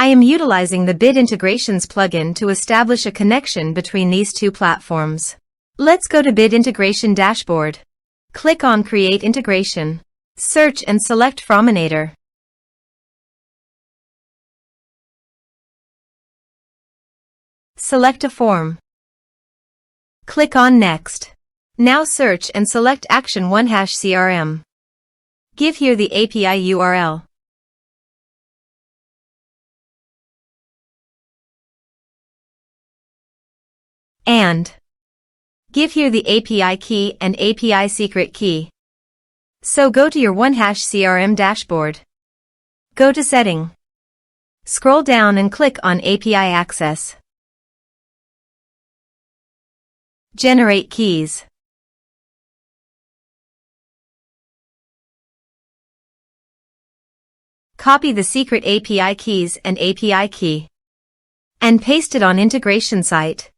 I am utilizing the Bit Integrations plugin to establish a connection between these two platforms. Let's go to Bit Integration Dashboard. Click on Create Integration. Search and select Forminator. Select a form. Click on Next. Now search and select Action OneHash CRM. Give here the API URL. And give here the API key and API secret key. So go to your OneHash CRM dashboard. Go to Setting. Scroll down and click on API Access. Generate keys. Copy the secret API keys and API key and paste it on integration site.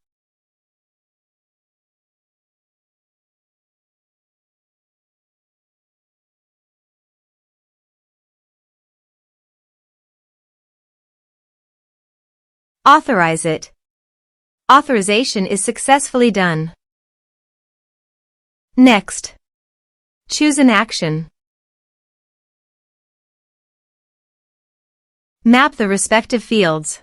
Authorize it. Authorization is successfully done. Next, choose an action. Map the respective fields.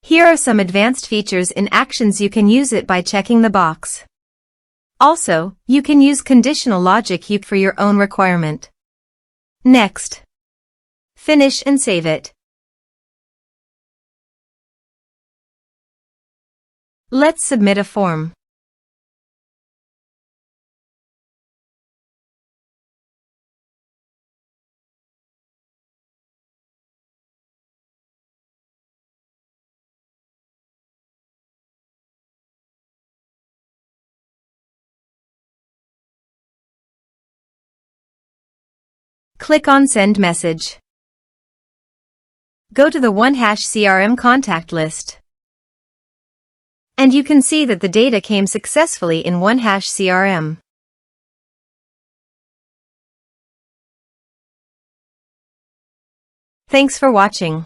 Here are some advanced features in Actions. You can use it by checking the box. Also, you can use conditional logic for your own requirement. Next, finish and save it. Let's submit a form. Click on Send Message. Go to the OneHash CRM contact list. And you can see that the data came successfully in OneHash CRM. Thanks for watching.